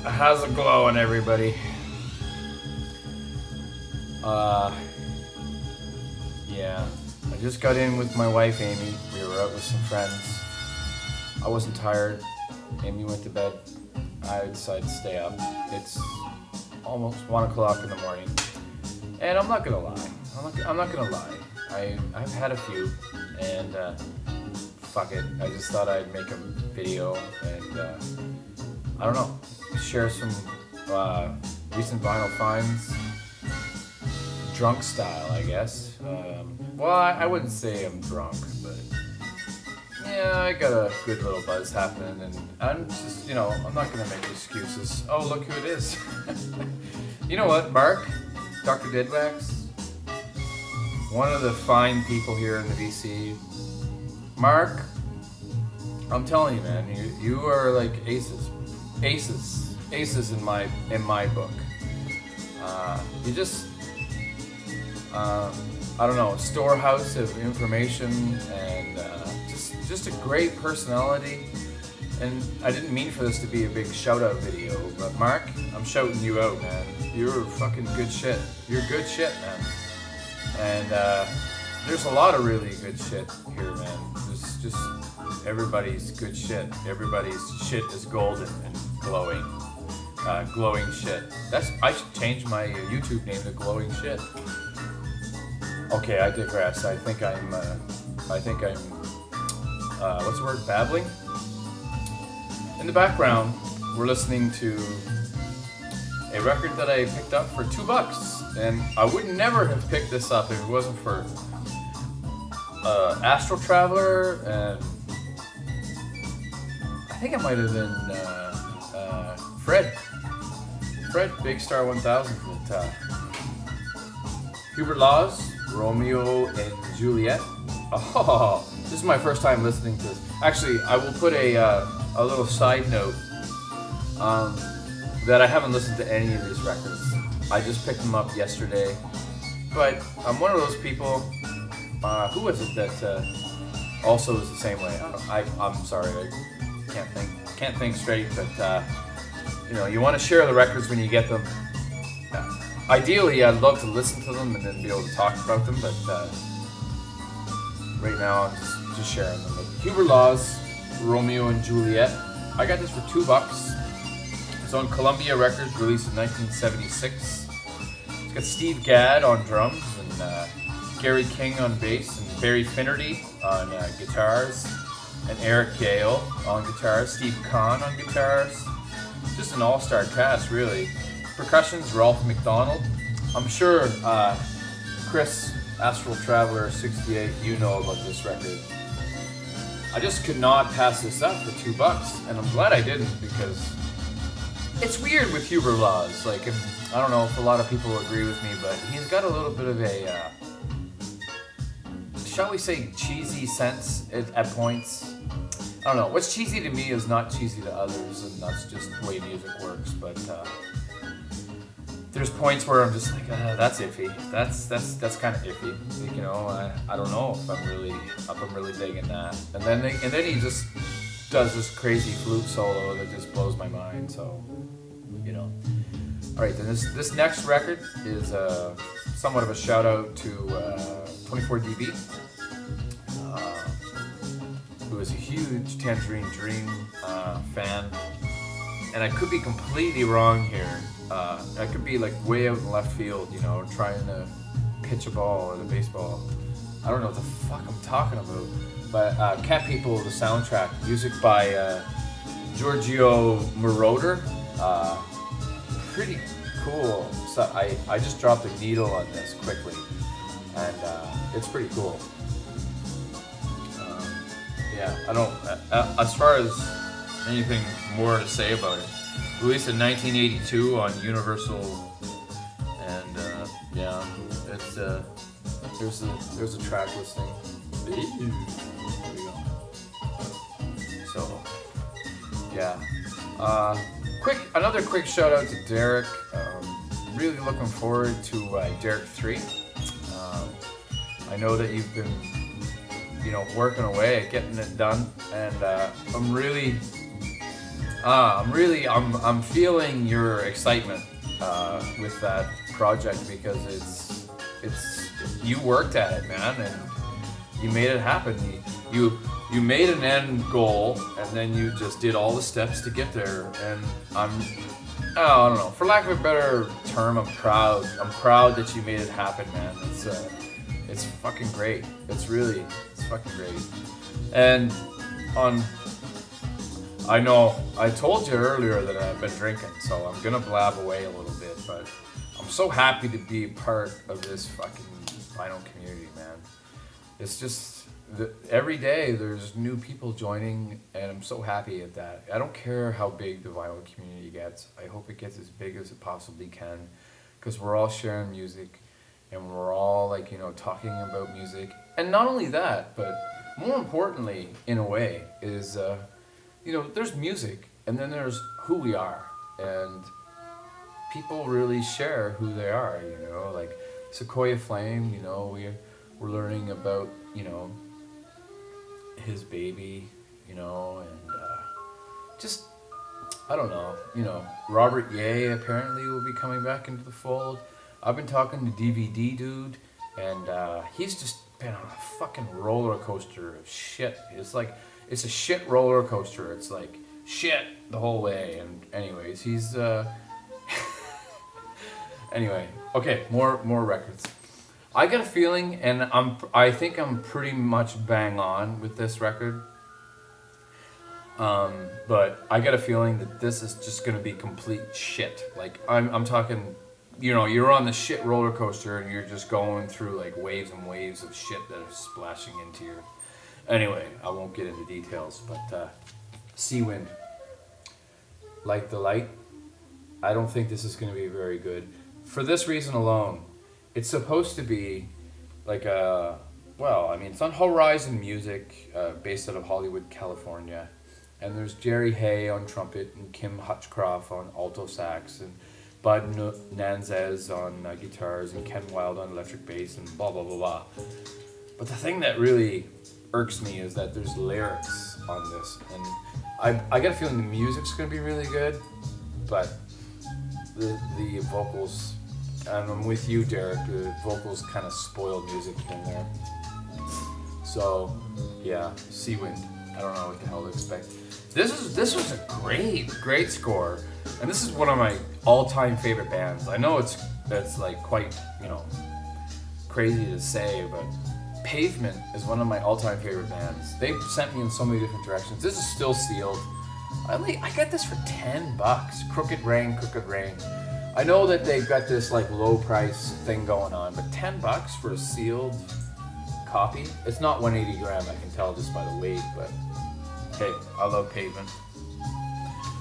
How's it going, everybody? Yeah, I just got in with my wife, Amy. We were out with some friends. I wasn't tired. Amy went to bed. I decided to stay up. It's almost 1 o'clock in the morning. And I'm not gonna lie. I'm not gonna lie. I've had a few, and fuck it. I just thought I'd make a video and I don't know, share some recent vinyl finds, drunk style, I guess. Well, I wouldn't say I'm drunk, but yeah, I got a good little buzz happening, and I'm just, I'm not gonna make excuses. Oh, look who it is. You know what, Mark? Dr. Deadwax? One of the fine people here in the VC. Mark, I'm telling you, man, you are like aces in my book. You just, I don't know, storehouse of information, and just a great personality. And I didn't mean for this to be a big shout out video, but Mark, I'm shouting you out, man. You're fucking good shit. You're good shit, man. And there's a lot of really good shit here, man. There's just everybody's good shit. Everybody's shit is golden and glowing. Glowing shit. I should change my YouTube name to Glowing Shit. Okay, I digress. I think I'm what's the word? Babbling? In the background, we're listening to a record that I picked up for $2, and I would never have picked this up if it wasn't for Astral Traveler, and I think it might have been Fred Big Star 1000. Hubert Laws, Romeo and Juliet. Oh, this is my first time listening to this. Actually, I will put a little side note that I haven't listened to any of these records. I just picked them up yesterday, but I'm one of those people. Who was it that also is the same way? I'm sorry, I can't think straight. But you want to share the records when you get them. Ideally, I'd love to listen to them and then be able to talk about them, but right now I'm just sharing them. But Hubert Laws, Romeo and Juliet. I got this for $2. It's on Columbia Records, released in 1976. It's got Steve Gadd on drums, and Gary King on bass, and Barry Finnerty on guitars, and Eric Gale on guitars, Steve Kahn on guitars. Just an all-star cast, really. Percussion's Ralph McDonald. I'm sure Chris, Astral Traveler 68, you know about this record. I just could not pass this up for $2, and I'm glad I didn't, because it's weird with Hubert Laws. Like, I don't know if a lot of people agree with me, but he's got a little bit of a, shall we say, cheesy sense at points. I don't know. What's cheesy to me is not cheesy to others, and that's just the way music works. But there's points where I'm just like, that's iffy. That's kind of iffy. Like, I don't know if I'm really digging that. And then he just does this crazy flute solo that just blows my mind. So, All right, then this next record is somewhat of a shout out to 24dB, who is a huge Tangerine Dream fan. And I could be completely wrong here. I could be like way out in left field, trying to pitch a ball or the baseball. I don't know what the fuck I'm talking about. But Cat People, the soundtrack, music by Giorgio Moroder. Pretty cool. So I just dropped a needle on this quickly, and it's pretty cool. Yeah, I don't. As far as anything more to say about it, released in 1982 on Universal, and yeah, it's there's a track listing. There we go. So yeah, another quick shout out to Derek. Really looking forward to Derek 3. I know that you've been working away at getting it done, and I'm really I'm feeling your excitement with that project because you worked at it, man, and you made it happen. You made an end goal, and then you just did all the steps to get there. And I don't know, for lack of a better term, I'm proud. I'm proud that you made it happen, man. It's fucking great. It's fucking great. And I know I told you earlier that I've been drinking, so I'm gonna blab away a little bit, but I'm so happy to be a part of this fucking vinyl community, man. It's just every day there's new people joining, and I'm so happy at that. I don't care how big the vinyl community gets. I hope it gets as big as it possibly can, because we're all sharing music, and we're all like, you know, talking about music. And not only that, but more importantly, in a way, is you know, there's music, and then there's who we are, and people really share who they are, you know, like Sequoia Flame, you know, we're learning about, you know, his baby, you know, and just, I don't know, you know, Robert Ye apparently will be coming back into the fold. I've been talking to DVD Dude, and he's just been on a fucking roller coaster of shit. It's a shit roller coaster. It's like shit the whole way. And anyways, he's anyway, okay, more records. I got a feeling, and I think I'm pretty much bang on with this record. But I got a feeling that this is just gonna be complete shit. Like I'm talking, you know, you're on the shit roller coaster and you're just going through like waves and waves of shit that are splashing into you. Anyway, I won't get into details, but Sea Wind, Like the Light. I don't think this is gonna be very good. For this reason alone. It's supposed to be like it's on Horizon Music, based out of Hollywood, California. And there's Jerry Hay on trumpet, and Kim Hutchcroft on alto sax, and Bud Nanzez on guitars, and Ken Wilde on electric bass, and blah, blah, blah, blah. But the thing that really irks me is that there's lyrics on this. And I get a feeling the music's going to be really good, but the vocals... And I'm with you, Derek. The vocals kind of spoiled music here and there. So, yeah, Sea Wind. I don't know what the hell to expect. This was a great score, and this is one of my all-time favorite bands. I know that's like quite, you know, crazy to say, but Pavement is one of my all-time favorite bands. They've sent me in so many different directions. This is still sealed. I got this for $10. Crooked Rain. I know that they've got this like low price thing going on, but $10 for a sealed copy? It's not 180 gram, I can tell just by the weight, but hey, I love Pavement.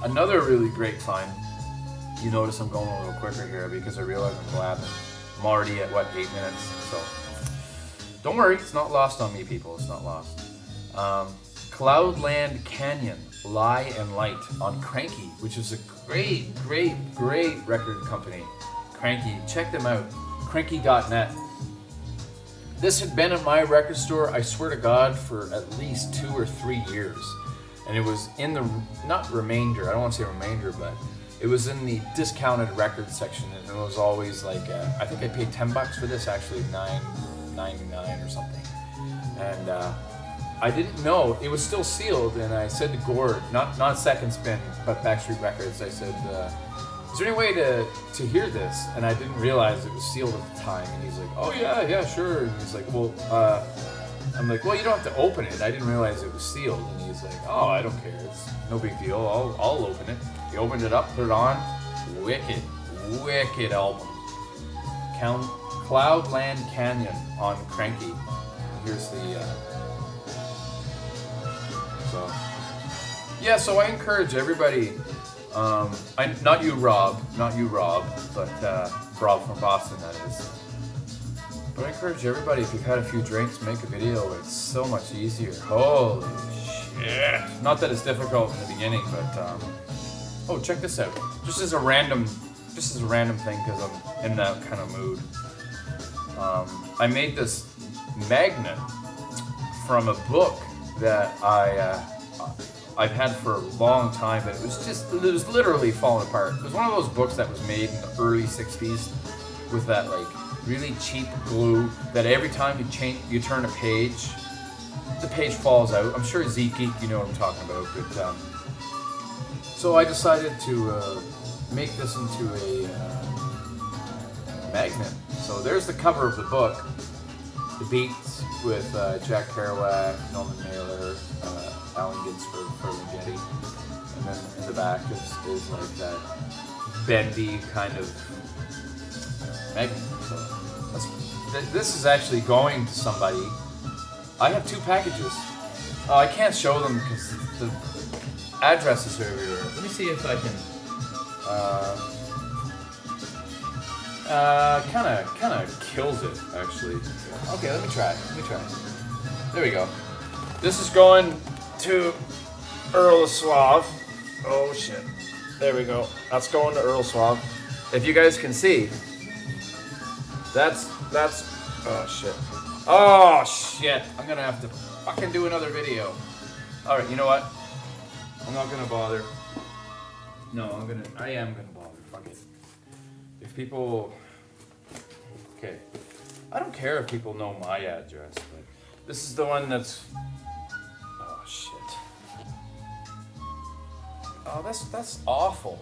Another really great find. You notice I'm going a little quicker here because I realize I'm blabbing. I'm already at 8 minutes, so don't worry, it's not lost on me, people. It's not lost. Cloudland Canyon, Lie and Light on Cranky, which is a great record company. Cranky, check them out. Cranky.net. This had been in my record store, I swear to God, for at least 2 or 3 years. And it was in the, not remainder, I don't want to say remainder, but it was in the discounted records section, and it was always like, I think I paid $10 for this, actually $9.99 or something. And I didn't know, it was still sealed, and I said to Gord, not Second Spin, but Backstreet Records, I said, is there any way to hear this? And I didn't realize it was sealed at the time, and he's like, oh yeah, sure. And he's like, well, I'm like, well, you don't have to open it. I didn't realize it was sealed. And he's like, oh, I don't care. It's no big deal. I'll open it. He opened it up, put it on. Wicked album. Cloudland Canyon on Cranky. Here's the... So I encourage everybody, not you Rob, but Rob from Boston, that is. But I encourage everybody, if you've had a few drinks, make a video. It's so much easier. Holy shit. Not that it's difficult in the beginning, but oh, check this out. Just as a random thing, because I'm in that kind of mood. I made this magnet from a book that I've had for a long time, but it was literally falling apart. It was one of those books that was made in the early 60s with that like really cheap glue that every time you turn a page, the page falls out. I'm sure Zeke Geek, you know what I'm talking about, but so I decided to make this into a magnet. So there's the cover of the book, the beats with Jack Kerouac, Norman Mailer, Allen Ginsberg, Ferlinghetti, and then in the back is like that bendy kind of magnet. So this is actually going to somebody. I have 2 packages. Oh, I can't show them because the addresses are everywhere. Let me see if I can. Kind of kills it actually. Okay, let me try. There we go. This is going to Earl Suave. Oh shit. There we go. That's going to Earl Suave. If you guys can see, that's. Oh shit. Oh shit. I'm gonna have to fucking do another video. All right. You know what? I'm not gonna bother. No, I am gonna bother. Fuck it. If people, okay, I don't care if people know my address, but this is the one that's. Oh shit. Oh, that's awful.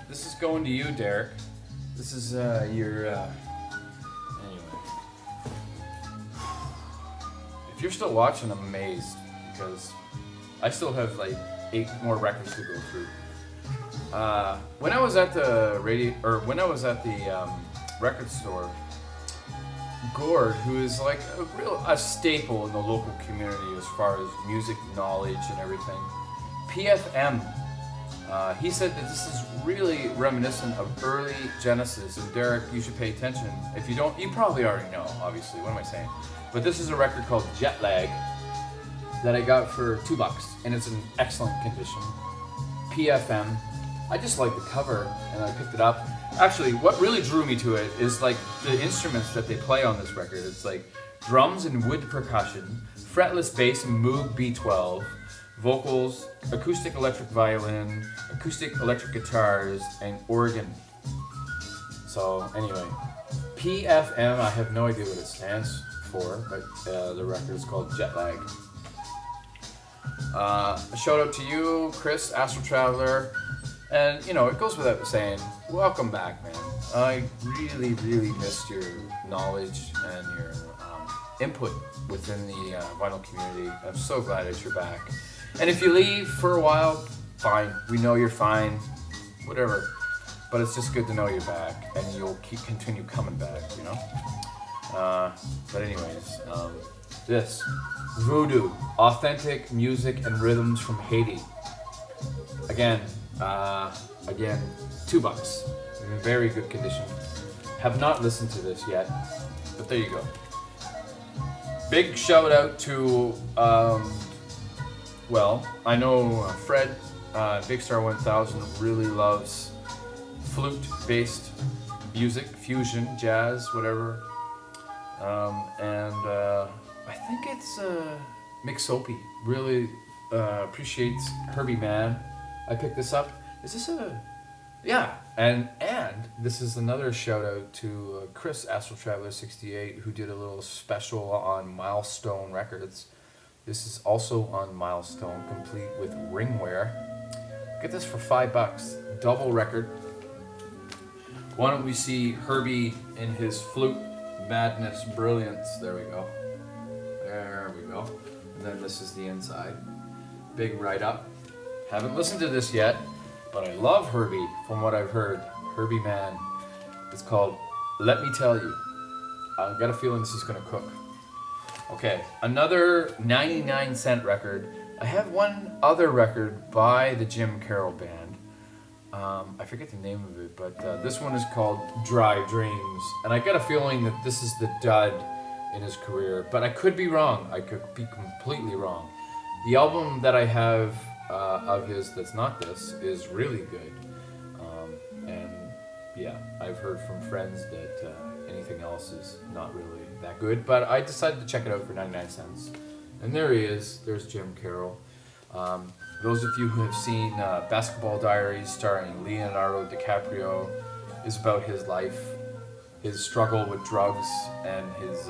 This is going to you, Derek. This is your. Anyway, if you're still watching, I'm amazed because I still have like 8 more records to go through. When I was at the record store, Gord, who is like a staple in the local community as far as music knowledge and everything, PFM, he said that this is really reminiscent of early Genesis. And Derek, you should pay attention. If you don't, you probably already know, obviously. What am I saying? But this is a record called Jet Lag that I got for $2, and it's in excellent condition. PFM. I just like the cover, and I picked it up. Actually, what really drew me to it is like the instruments that they play on this record. It's like drums and wood percussion, fretless bass and Moog B12, vocals, acoustic electric violin, acoustic electric guitars, and organ. So anyway, PFM, I have no idea what it stands for, but the record is called Jet Lag. A shout out to you, Chris, Astral Traveler. And, you know, it goes without saying, welcome back, man. I really, really missed your knowledge and your input within the vinyl community. I'm so glad that you're back. And if you leave for a while, fine. We know you're fine. Whatever. But it's just good to know you're back, and you'll continue coming back, you know? But anyways, this. Voodoo. Authentic music and rhythms from Haiti. Again, $2. In very good condition. Have not listened to this yet, but there you go. Big shout out to, well, I know Fred, Big Star 1000 really loves flute-based music, fusion, jazz, whatever. And I think it's Mick Soapy really appreciates Herbie Mann. I picked this up. Is this yeah, and this is another shout out to Chris, Astral Traveler 68, who did a little special on Milestone Records. This is also on Milestone, complete with ringware. Get this for $5, double record. Why don't we see Herbie in his flute madness brilliance? There we go. There we go. And then this is the inside. Big write up. Haven't listened to this yet, but I love Herbie from what I've heard. Herbie Mann. It's called Let Me Tell You. I've got a feeling this is going to cook. Okay, another 99-cent record. I have one other record by the Jim Carroll Band. I forget the name of it, but this one is called Dry Dreams. And I got a feeling that this is the dud in his career, but I could be wrong. I could be completely wrong. The album that I have of his that's not this is really good. And yeah, I've heard from friends that anything else is not really that good, but I decided to check it out for 99 cents. And there he is. There's Jim Carroll. those of you who have seen Basketball Diaries starring Leonardo DiCaprio, is about his life, his struggle with drugs, and his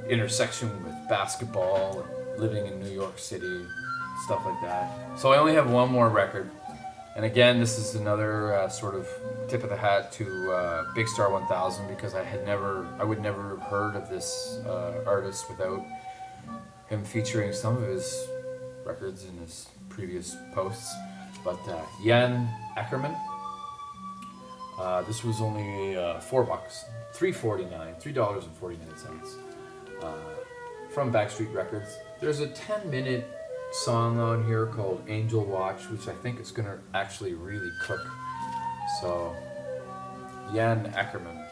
intersection with basketball and living in New York City, stuff like that. So I only have one more record. And again, this is another sort of tip of the hat to Big Star 1000, because I would never have heard of this artist without him featuring some of his records in his previous posts. But Jan Ackerman, this was only $4, $3.49 from Backstreet Records. There's a 10-minute song on here called Angel Watch, which I think is going to actually really cook. So, Jan Ackerman.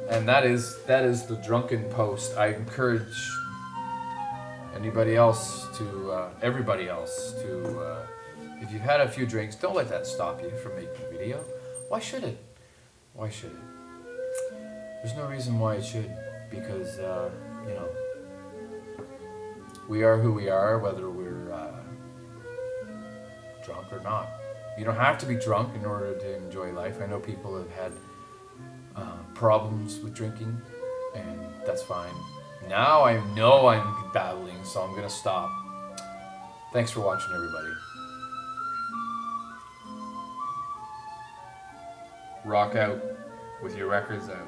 And that is the Drunken Post. I encourage everybody else to, if you've had a few drinks, don't let that stop you from making a video. Why should it? Why should it? There's no reason why it should, because, we are who we are, whether we're drunk or not. You don't have to be drunk in order to enjoy life. I know people have had problems with drinking, and that's fine. Now I know I'm battling, so I'm going to stop. Thanks for watching, everybody. Rock out with your records out.